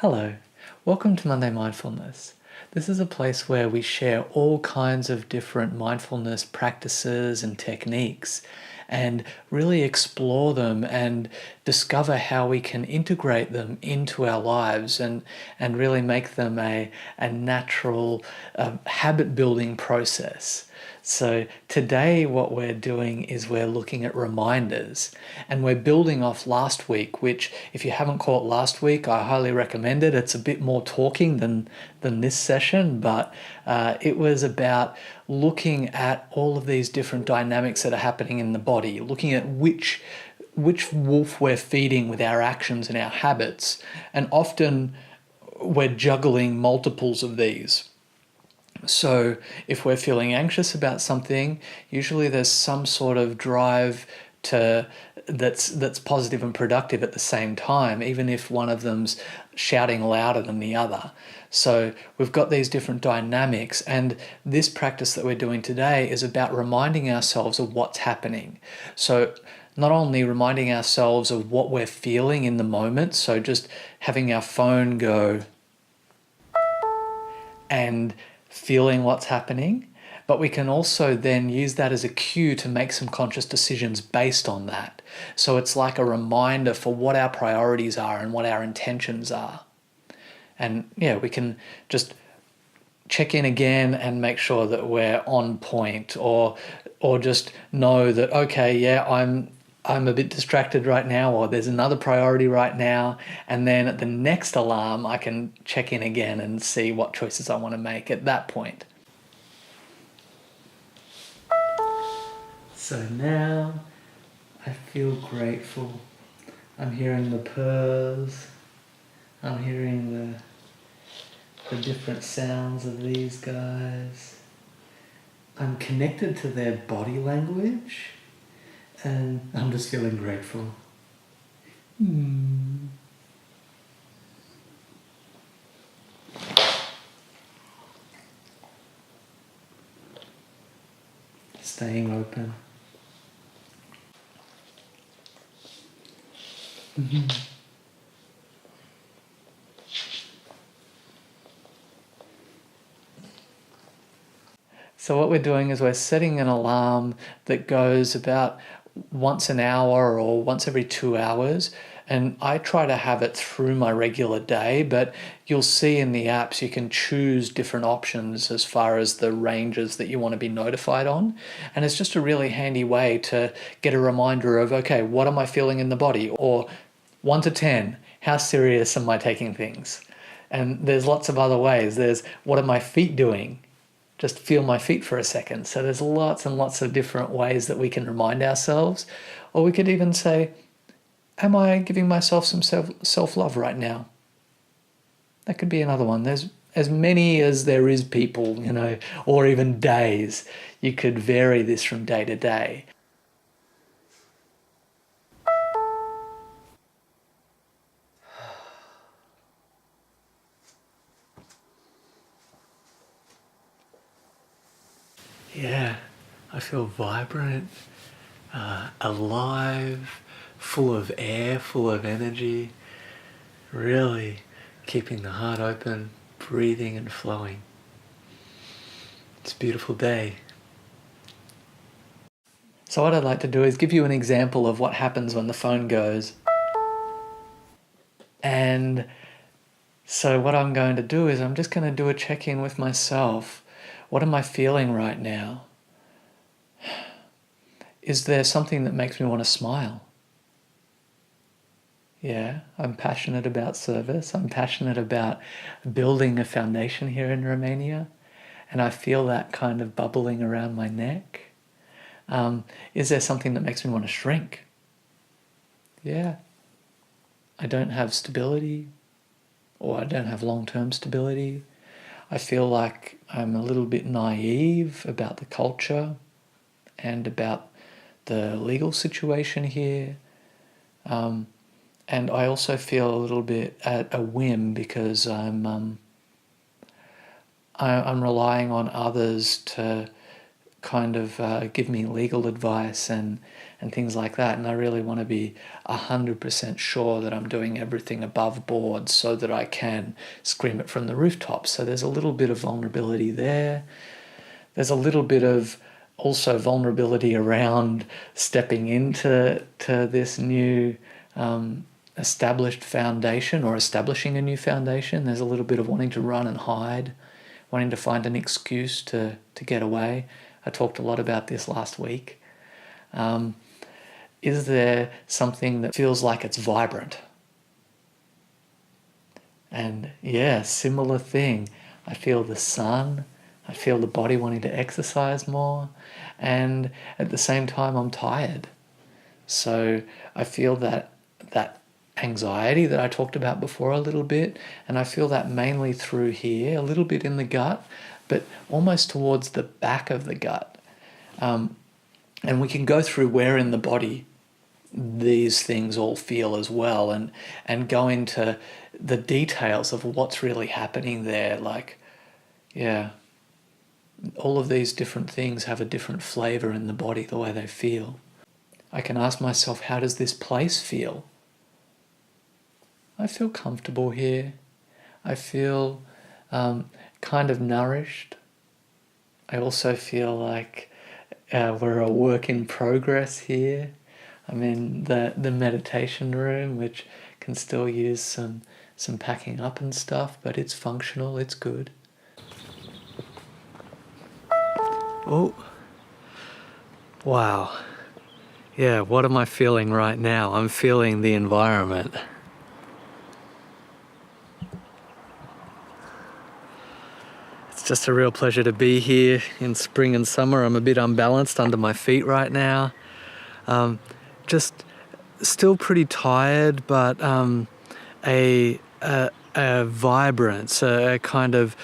Hello, welcome to Monday Mindfulness. This is a place where we share all kinds of different mindfulness practices and techniques and really explore them and discover how we can integrate them into our lives and really make them a natural habit building process. So today what we're doing is we're looking at reminders, and we're building off last week, which if you haven't caught last week, I highly recommend it. It's a bit more talking than this session, but it was about looking at all of these different dynamics that are happening in the body, looking at which wolf we're feeding with our actions and our habits, and often we're juggling multiples of these. So if we're feeling anxious about something, usually there's some sort of drive to that's positive and productive at the same time, even if one of them's shouting louder than the other. So we've got these different dynamics, and this practice that we're doing today is about reminding ourselves of what's happening. So not only reminding ourselves of what we're feeling in the moment, so just having our phone go and feeling what's happening, but we can also then use that as a cue to make some conscious decisions based on that. So it's like a reminder for what our priorities are and what our intentions are. And yeah, we can just check in again and make sure that we're on point, or just know that, okay, yeah, I'm a bit distracted right now, or there's another priority right now, and then at the next alarm I can check in again and see what choices I want to make at that point. So now I feel grateful. I'm hearing the purrs, I'm hearing the different sounds of these guys. I'm connected to their body language, and I'm just feeling grateful. Staying open. So what we're doing is we're setting an alarm that goes about once an hour or once every 2 hours. And I try to have it through my regular day, but you'll see in the apps you can choose different options as far as the ranges that you want to be notified on. And it's just a really handy way to get a reminder of, okay, what am I feeling in the body? Or 1 to 10, how serious am I taking things? And there's lots of other ways. There's, what are my feet doing? Just feel my feet for a second. So there's lots and lots of different ways that we can remind ourselves. Or we could even say, am I giving myself some self-love right now? That could be another one. There's as many as there is people, or even days. You could vary this from day to day. Yeah, I feel vibrant, alive, full of air, full of energy, really keeping the heart open, breathing and flowing. It's a beautiful day. So what I'd like to do is give you an example of what happens when the phone goes. And so what I'm going to do is I'm just going to do a check-in with myself. What am I feeling right now? Is there something that makes me want to smile? Yeah, I'm passionate about service. I'm passionate about building a foundation here in Romania. And I feel that kind of bubbling around my neck. Is there something that makes me want to shrink? Yeah. I don't have stability, or I don't have long-term stability. I feel like I'm a little bit naive about the culture and about the legal situation here. And I also feel a little bit at a whim because I'm relying on others to kind of give me legal advice and and things like that. And I really want to be 100% sure that I'm doing everything above board so that I can scream it from the rooftops. So there's a little bit of vulnerability there. There's a little bit of also vulnerability around stepping into this new established foundation, or establishing a new foundation. There's a little bit of wanting to run and hide, wanting to find an excuse to get away. I talked a lot about this last week. Is there something that feels like it's vibrant? And yeah, similar thing. I feel the sun. I feel the body wanting to exercise more. And at the same time, I'm tired. So I feel that anxiety that I talked about before a little bit, and I feel that mainly through here, a little bit in the gut, but almost towards the back of the gut. And we can go through where in the body these things all feel as well, and go into the details of what's really happening there. Like, yeah, all of these different things have a different flavor in the body, the way they feel. I can ask myself, how does this place feel? I feel comfortable here. I feel kind of nourished. I also feel like we're a work in progress here. I'm in the meditation room, which can still use some packing up and stuff, but it's functional, it's good. Oh, wow. Yeah, what am I feeling right now? I'm feeling the environment. It's just a real pleasure to be here in spring and summer. I'm a bit unbalanced under my feet right now. Just still pretty tired, but a vibrance, a kind of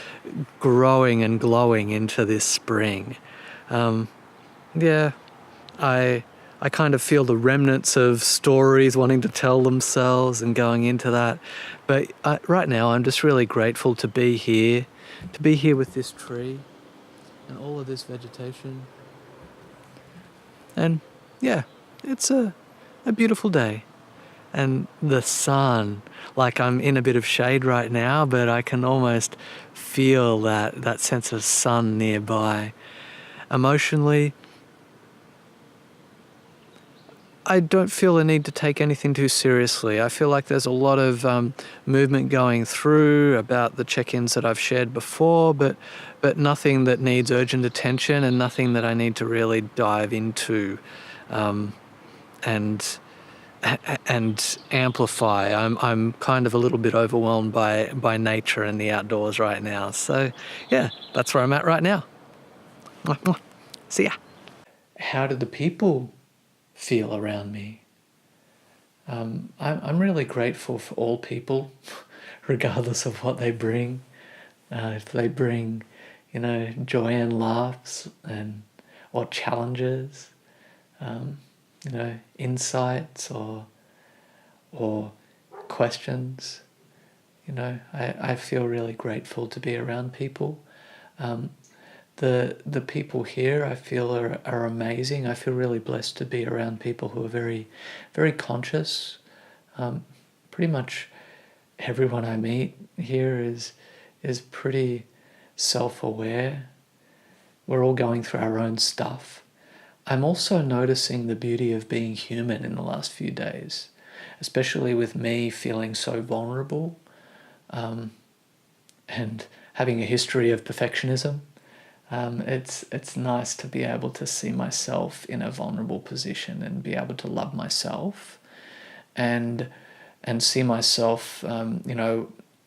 growing and glowing into this spring. Yeah, I kind of feel the remnants of stories wanting to tell themselves and going into that. But right now I'm just really grateful to be here with this tree and all of this vegetation. And yeah, it's a beautiful day. And the sun, like I'm in a bit of shade right now, but I can almost feel that sense of sun nearby. Emotionally, I don't feel a need to take anything too seriously. I feel like there's a lot of movement going through about the check-ins that I've shared before, but nothing that needs urgent attention, and nothing that I need to really dive into and amplify. I'm kind of a little bit overwhelmed by nature and the outdoors right now. So yeah, that's where I'm at right now. See ya. How do the people feel around me? I'm really grateful for all people, regardless of what they bring. If they bring, joy and laughs, or challenges, insights or questions. I feel really grateful to be around people. The people here I feel are amazing. I feel really blessed to be around people who are very, very conscious. Pretty much everyone I meet here is pretty self-aware. We're all going through our own stuff. I'm also noticing the beauty of being human in the last few days, especially with me feeling so vulnerable, and having a history of perfectionism. It's nice to be able to see myself in a vulnerable position and be able to love myself, and see myself,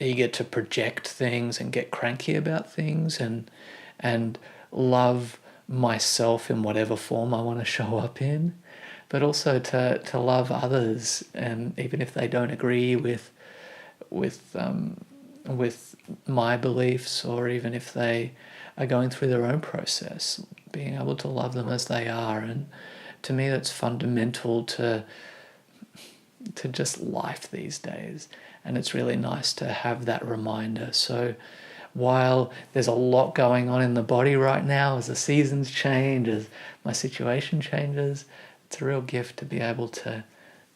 eager to project things and get cranky about things, and love myself in whatever form I want to show up in, but also to love others, and even if they don't agree with my beliefs, or even if they are going through their own process, being able to love them as they are. And to me, that's fundamental to just life these days. And it's really nice to have that reminder. So while there's a lot going on in the body right now, as the seasons change, as my situation changes, It's a real gift to be able to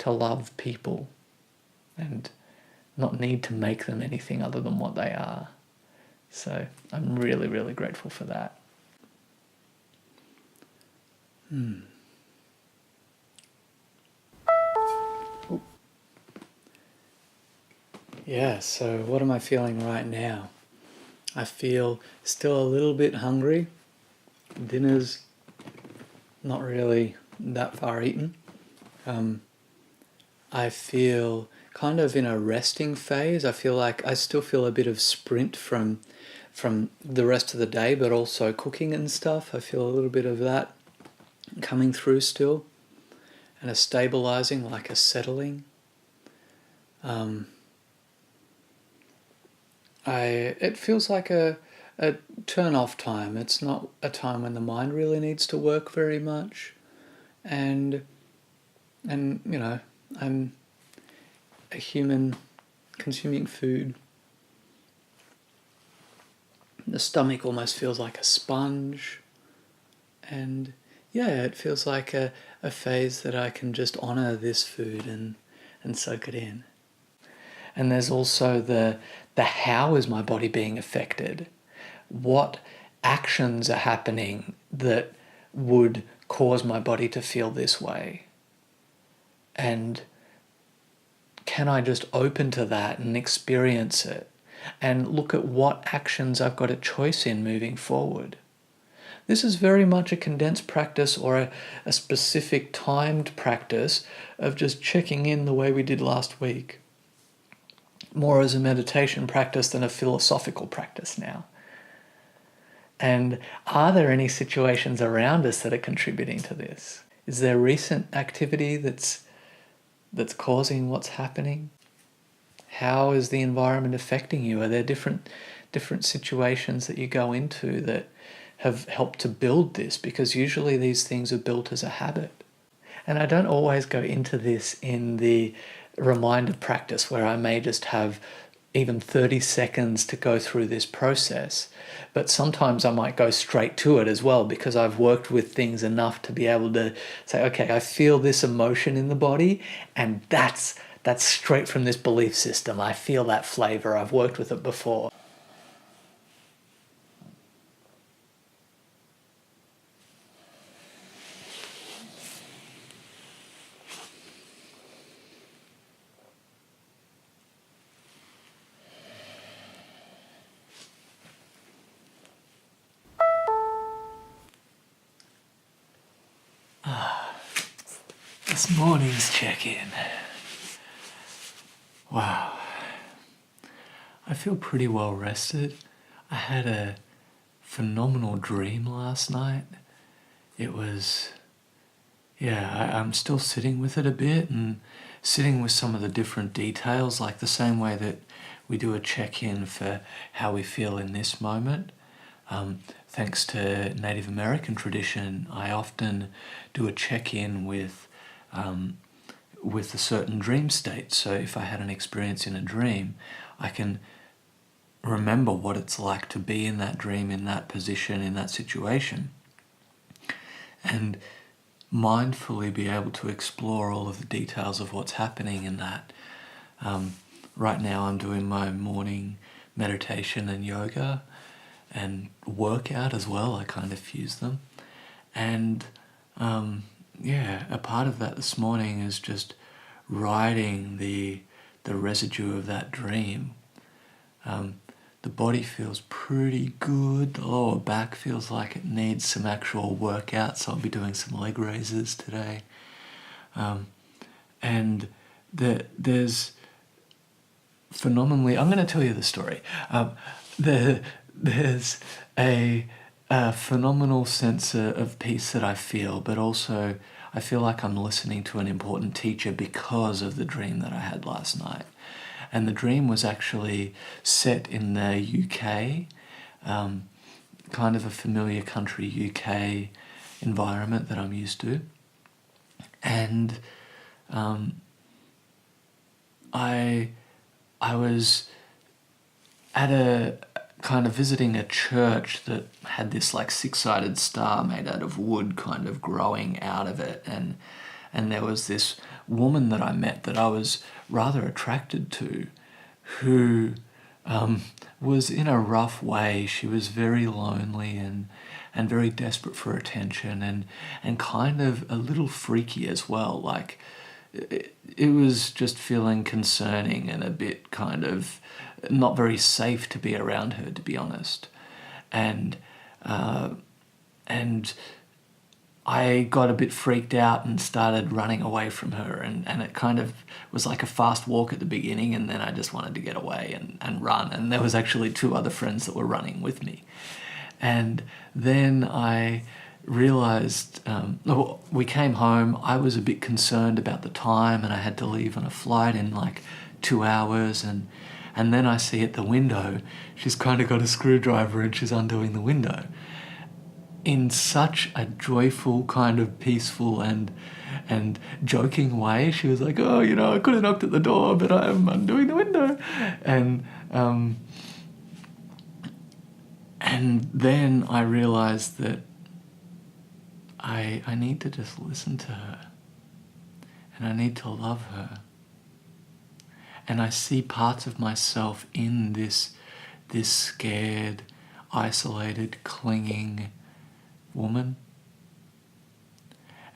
love people and not need to make them anything other than what they are. So I'm really, really grateful for that. Yeah, so what am I feeling right now? I feel still a little bit hungry. Dinner's not really that far eaten. I feel kind of in a resting phase. I feel like I still feel a bit of sprint from the rest of the day, but also cooking and stuff. I feel a little bit of that coming through still, and a stabilizing, like a settling. It feels like a turn off time. It's not a time when the mind really needs to work very much, and you know, I'm a human consuming food. The stomach almost feels like a sponge, and yeah, it feels like a phase that I can just honor this food and soak it in. And there's also the how is my body being affected? What actions are happening that would cause my body to feel this way? And can I just open to that and experience it and look at what actions I've got a choice in moving forward? This is very much a condensed practice or a specific timed practice of just checking in the way we did last week. More as a meditation practice than a philosophical practice now. And are there any situations around us that are contributing to this? Is there recent activity that's causing what's happening? How is the environment affecting you? Are there different situations that you go into that have helped to build this? Because usually these things are built as a habit. And I don't always go into this in the reminder practice where I may just have even 30 seconds to go through this process. But sometimes I might go straight to it as well, because I've worked with things enough to be able to say, okay, I feel this emotion in the body, and that's straight from this belief system. I feel that flavor. I've worked with it before. This morning's check-in. Wow. I feel pretty well rested. I had a phenomenal dream last night. It was, I'm still sitting with it a bit and sitting with some of the different details, like the same way that we do a check-in for how we feel in this moment. Thanks to Native American tradition, I often do a check-in with a certain dream state. So if I had an experience in a dream, I can remember what it's like to be in that dream, in that position, in that situation, and mindfully be able to explore all of the details of what's happening in that. Right now I'm doing my morning meditation and yoga and workout as well. I kind of fuse them. And a part of that this morning is just riding the residue of that dream. The body feels pretty good. The lower back feels like it needs some actual workout, so I'll be doing some leg raises today. And there's phenomenally... I'm going to tell you the story. There's a phenomenal sense of peace that I feel, but also I feel like I'm listening to an important teacher because of the dream that I had last night. And the dream was actually set in the UK, kind of a familiar country UK environment that I'm used to. And I was at a kind of visiting a church that had this like six-sided star made out of wood kind of growing out of it, and and there was this woman that I met that I was rather attracted to, who was in a rough way. She was very lonely and very desperate for attention, and kind of a little freaky as well. Like, it was just feeling concerning and a bit kind of not very safe to be around her, to be honest. And and I got a bit freaked out and started running away from her, and it kind of was like a fast walk at the beginning, and then I just wanted to get away and run. And there was actually 2 other friends that were running with me. And then I realized, we came home, I was a bit concerned about the time, and I had to leave on a flight in like 2 hours, and then I see at the window, she's kind of got a screwdriver and she's undoing the window. In such a joyful, kind of peaceful and joking way. She was like, "Oh, I could have knocked at the door, but I'm undoing the window." And then I realized that I need to just listen to her, and I need to love her. And I see parts of myself in this scared, isolated, clinging woman.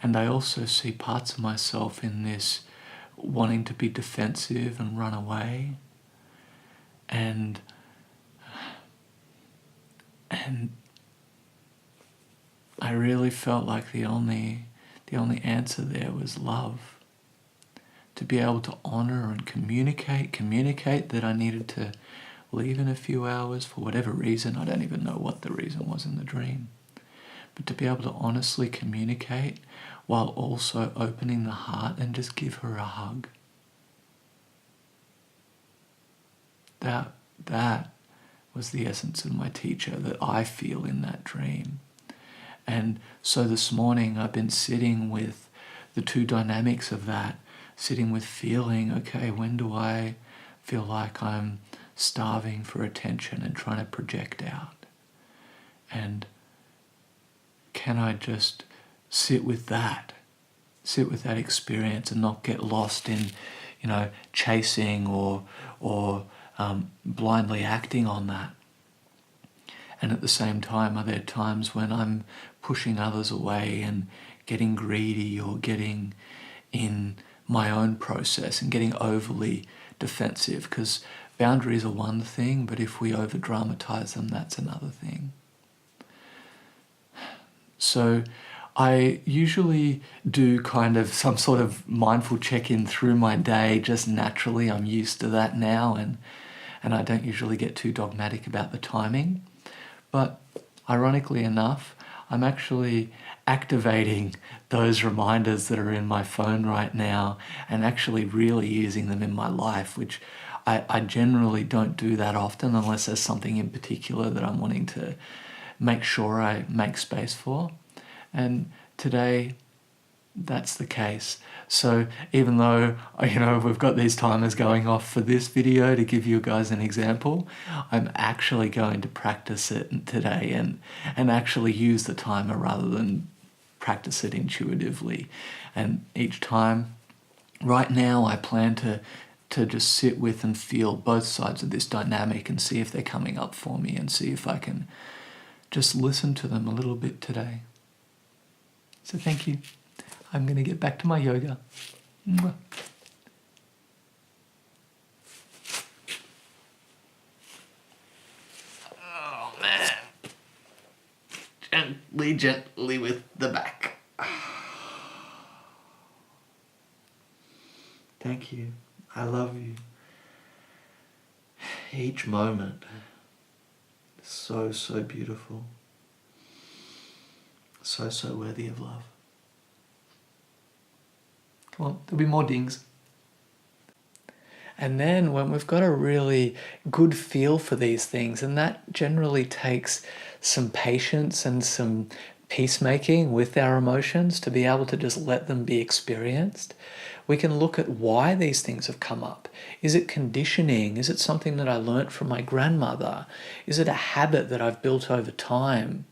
And I also see parts of myself in this wanting to be defensive and run away. And I really felt like the only answer there was love. To be able to honor and communicate that I needed to leave in a few hours for whatever reason. I don't even know what the reason was in the dream. But to be able to honestly communicate while also opening the heart and just give her a hug. That was the essence of my teacher that I feel in that dream. And so this morning I've been sitting with the 2 dynamics of that, sitting with feeling, okay, when do I feel like I'm starving for attention and trying to project out? And can I just sit with that experience and not get lost in, chasing or blindly acting on that? And at the same time, are there times when I'm pushing others away and getting greedy or getting in my own process and getting overly defensive? Because boundaries are one thing, but if we over-dramatize them, that's another thing. So I usually do kind of some sort of mindful check-in through my day, just naturally. I'm used to that now, and I don't usually get too dogmatic about the timing. But ironically enough, I'm actually activating those reminders that are in my phone right now and actually really using them in my life, which I generally don't do that often unless there's something in particular that I'm wanting to make sure I make space for. And today, that's the case. So even though, we've got these timers going off for this video to give you guys an example, I'm actually going to practice it today and actually use the timer rather than practice it intuitively. And each time, right now, I plan to just sit with and feel both sides of this dynamic and see if they're coming up for me and see if I can just listen to them a little bit today. So thank you. I'm going to get back to my yoga. Mwah. Oh, man. Gently with the back. Thank you. I love you. Each moment is so, so beautiful. So, so worthy of love. Come on, there'll be more dings. And then when we've got a really good feel for these things, and that generally takes some patience and some peacemaking with our emotions to be able to just let them be experienced, we can look at why these things have come up. Is it conditioning? Is it something that I learnt from my grandmother? Is it a habit that I've built over time?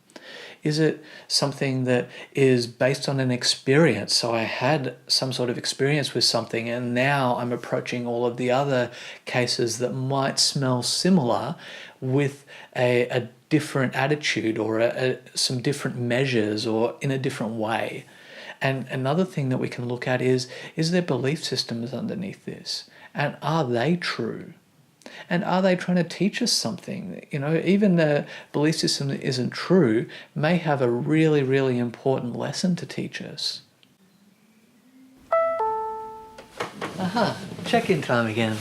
Is it something that is based on an experience? So I had some sort of experience with something and now I'm approaching all of the other cases that might smell similar with a different attitude or some different measures or in a different way. And another thing that we can look at is there belief systems underneath this? And are they true? And are they trying to teach us something? You know, even the belief system that isn't true may have a really, really important lesson to teach us. Aha, check-in time again.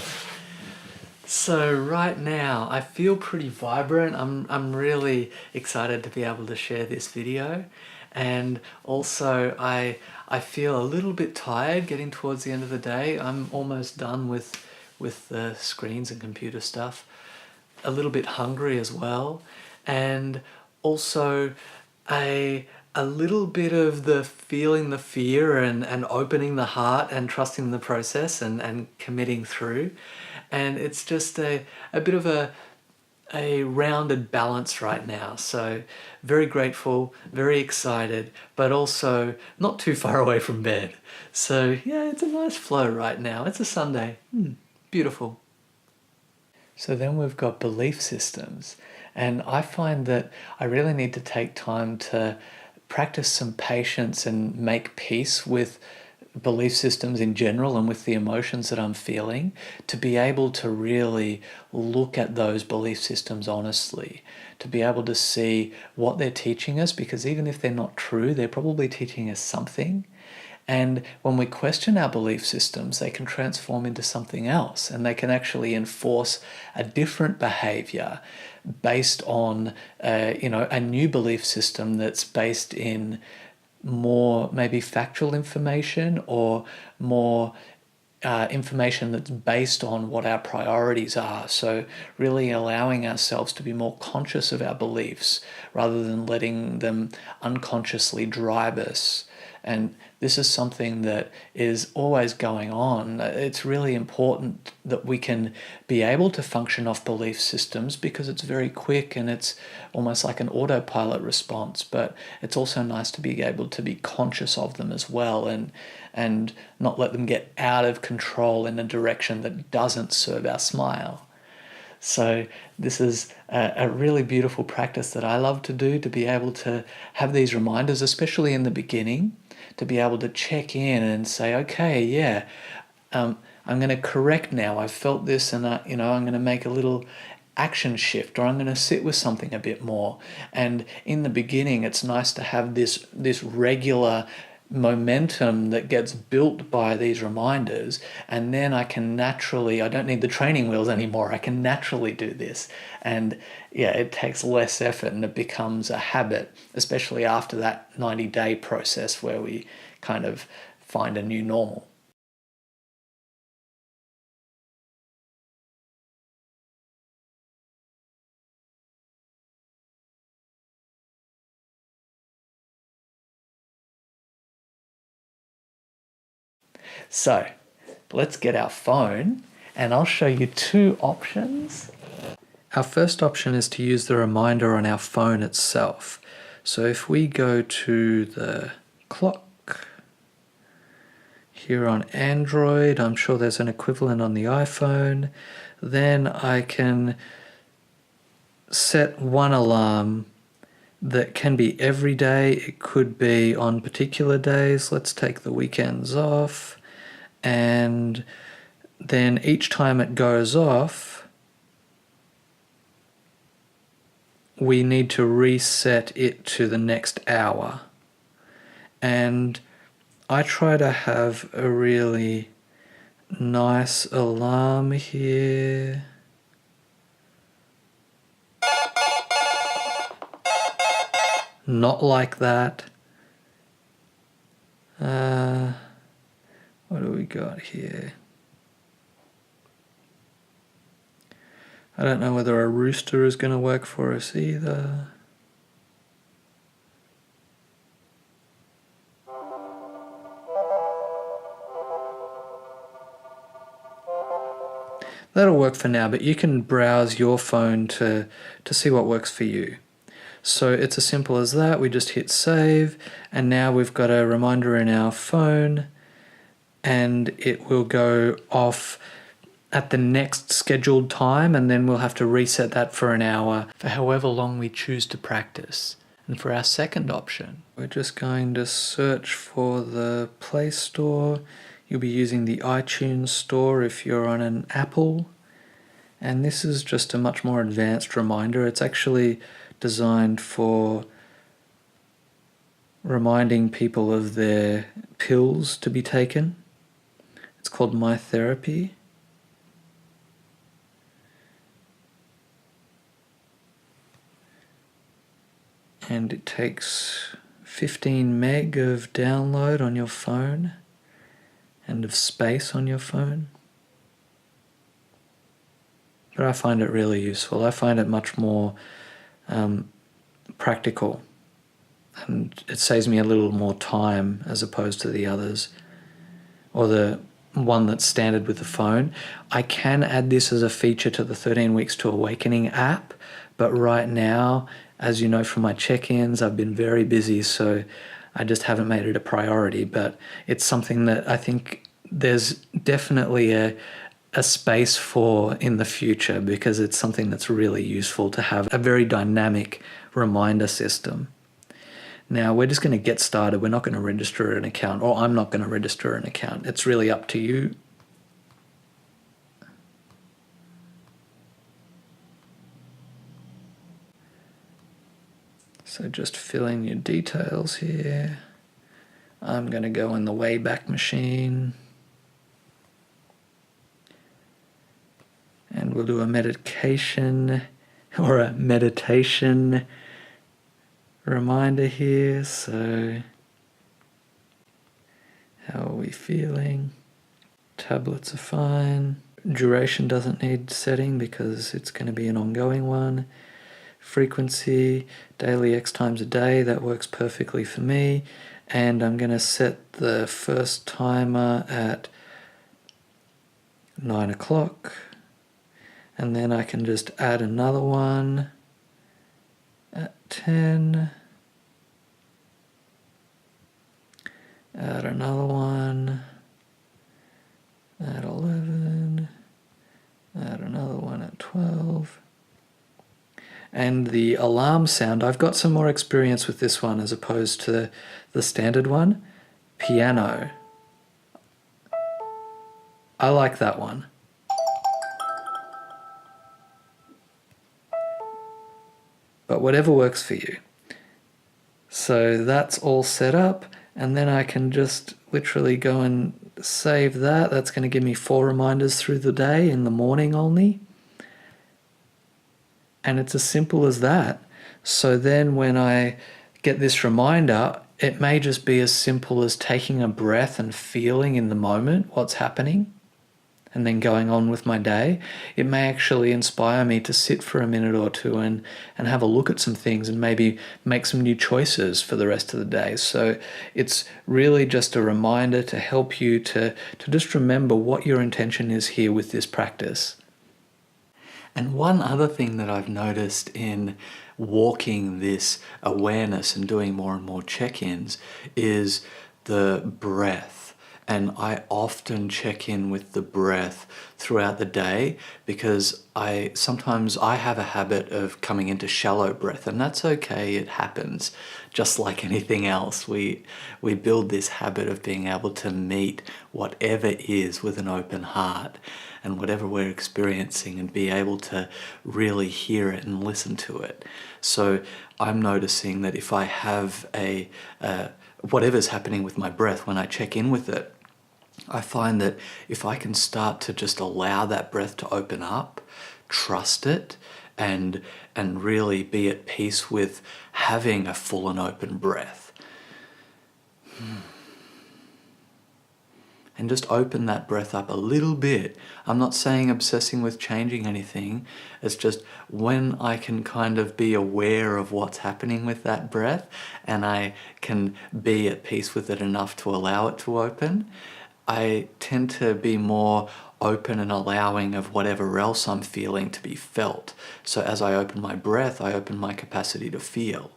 So right now I feel pretty vibrant. I'm really excited to be able to share this video. And also I feel a little bit tired getting towards the end of the day. I'm almost done with the screens and computer stuff. A little bit hungry as well. And also a little bit of the feeling the fear and opening the heart and trusting the process and committing through. And it's just a bit of a rounded balance right now. So very grateful, very excited, but also not too far away from bed. So yeah, it's a nice flow right now. It's a Sunday. Beautiful. So then we've got belief systems. And I find that I really need to take time to practice some patience and make peace with belief systems in general and with the emotions that I'm feeling to be able to really look at those belief systems honestly, to be able to see what they're teaching us, because even if they're not true, they're probably teaching us something. And when we question our belief systems, they can transform into something else and they can actually enforce a different behavior based on, a new belief system that's based in more maybe factual information or more information that's based on what our priorities are. So really allowing ourselves to be more conscious of our beliefs rather than letting them unconsciously drive us. And this is something that is always going on. It's really important that we can be able to function off belief systems because it's very quick and it's almost like an autopilot response. But it's also nice to be able to be conscious of them as well and not let them get out of control in a direction that doesn't serve our smile. So this is a really beautiful practice that I love to do, to be able to have these reminders, especially in the beginning, to be able to check in and say, okay, yeah, I'm going to correct now. I've felt this and, I'm going to make a little action shift, or I'm going to sit with something a bit more. And in the beginning, it's nice to have this regular momentum that gets built by these reminders, and then I don't need the training wheels anymore. I can naturally do this. And yeah, it takes less effort and it becomes a habit, especially after that 90-day process where we kind of find a new normal. So let's get our phone and I'll show you two options. Our first option is to use the reminder on our phone itself. So if we go to the clock here on Android, I'm sure there's an equivalent on the iPhone, then I can set one alarm that can be every day. It could be on particular days. Let's take the weekends off. And then each time it goes off, we need to reset it to the next hour. And I try to have a really nice alarm here. Not like that. What do we got here? I don't know whether a rooster is going to work for us either. That'll work for now, but you can browse your phone to see what works for you. So it's as simple as that. We just hit save, and now we've got a reminder in our phone, and it will go off at the next scheduled time, and then we'll have to reset that for an hour for however long we choose to practice. And for our second option, we're just going to search for the Play Store. You'll be using the iTunes Store if you're on an Apple. And this is just a much more advanced reminder. It's actually designed for reminding people of their pills to be taken. It's called My Therapy. And it takes 15 meg of download on your phone and of space on your phone. But I find it really useful. I find it much more practical, and it saves me a little more time as opposed to the others, or the one that's standard with the phone. I can add this as a feature to the 13 Weeks to Awakening app, but right now, as you know from my check-ins, I've been very busy, so I just haven't made it a priority. But it's something that I think there's definitely a space for in the future, because it's something that's really useful to have a very dynamic reminder system. Now, we're just going to get started. We're not going to register an account, or I'm not going to register an account. It's really up to you. So just fill in your details here. I'm going to go in the Wayback Machine. And we'll do a meditation or a meditation reminder here. So, how are we feeling? Tablets are fine. Duration doesn't need setting because it's going to be an ongoing one. Frequency, daily X times a day, that works perfectly for me. And I'm going to set the first timer at 9 o'clock. And then I can just add another one at 10. Add another one at 11. Add another one at 12. And the alarm sound, I've got some more experience with this one as opposed to the standard one. Piano. I like that one. But whatever works for you. So that's all set up, and then I can just literally go and save that. That's going to give me 4 reminders through the day in the morning only. And it's as simple as that. So then when I get this reminder, it may just be as simple as taking a breath and feeling in the moment what's happening, and then going on with my day. It may actually inspire me to sit for a minute or two and have a look at some things and maybe make some new choices for the rest of the day. So it's really just a reminder to help you to just remember what your intention is here with this practice. And one other thing that I've noticed in walking this awareness and doing more and more check-ins is the breath. And I often check in with the breath throughout the day, because sometimes I have a habit of coming into shallow breath, and that's okay, it happens. Just like anything else, we build this habit of being able to meet whatever is with an open heart, and whatever we're experiencing, and be able to really hear it and listen to it. So I'm noticing that if I have whatever's happening with my breath, when I check in with it, I find that if I can start to just allow that breath to open up, trust it, and really be at peace with having a full and open breath. And just open that breath up a little bit. I'm not saying obsessing with changing anything. It's just when I can kind of be aware of what's happening with that breath, and I can be at peace with it enough to allow it to open, I tend to be more open and allowing of whatever else I'm feeling to be felt. So as I open my breath, I open my capacity to feel.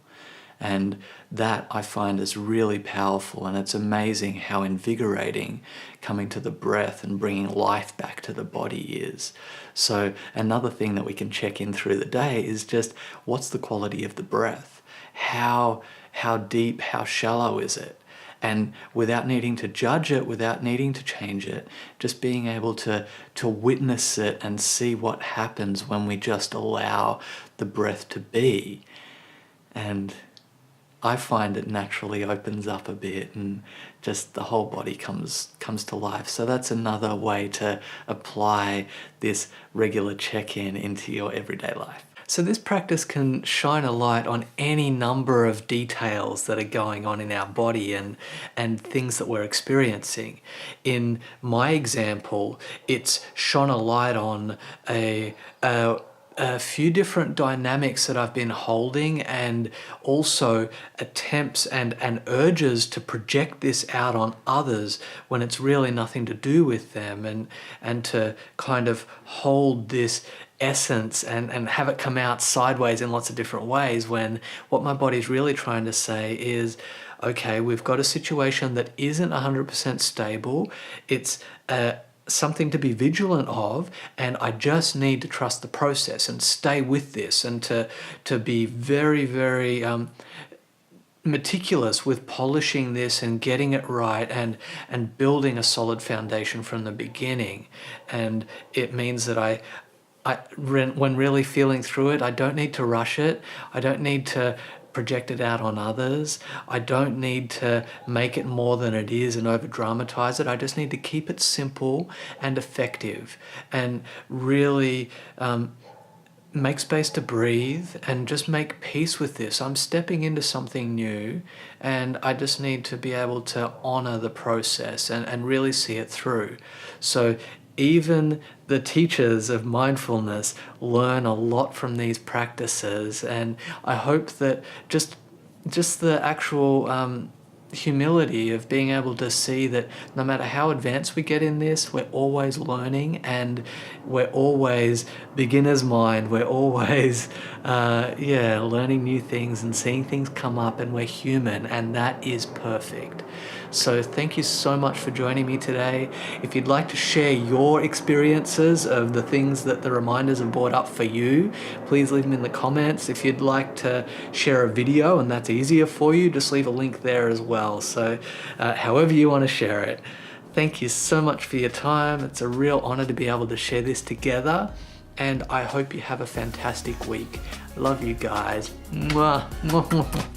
And that I find is really powerful, and it's amazing how invigorating coming to the breath and bringing life back to the body is. So another thing that we can check in through the day is just, what's the quality of the breath? How deep, how shallow is it? And without needing to judge it, without needing to change it, just being able to witness it and see what happens when we just allow the breath to be. And I find it naturally opens up a bit and just the whole body comes to life. So that's another way to apply this regular check-in into your everyday life. So this practice can shine a light on any number of details that are going on in our body and things that we're experiencing. In my example, it's shone a light on a few different dynamics that I've been holding, and also attempts and urges to project this out on others when it's really nothing to do with them, and to kind of hold this essence and have it come out sideways in lots of different ways, when what my body's really trying to say is, okay, we've got a situation that isn't 100% stable. It's something to be vigilant of, and I just need to trust the process and stay with this, and to be very, very meticulous with polishing this and getting it right, and building a solid foundation from the beginning. And it means that when really feeling through it, I don't need to rush it. I don't need to project it out on others. I don't need to make it more than it is and over dramatize it. I just need to keep it simple and effective, and really make space to breathe and just make peace with this. I'm stepping into something new, and I just need to be able to honor the process and really see it through. So even the teachers of mindfulness learn a lot from these practices, and I hope that just the actual humility of being able to see that no matter how advanced we get in this, we're always learning, and we're always beginner's mind. We're always learning new things and seeing things come up, and we're human, and that is perfect. So thank you so much for joining me today. If you'd like to share your experiences of the things that the reminders have brought up for you, please leave them in the comments. If you'd like to share a video and that's easier for you, just leave a link there as well. So however you want to share it. Thank you so much for your time. It's a real honor to be able to share this together, and I hope you have a fantastic week. Love you guys. Mwah.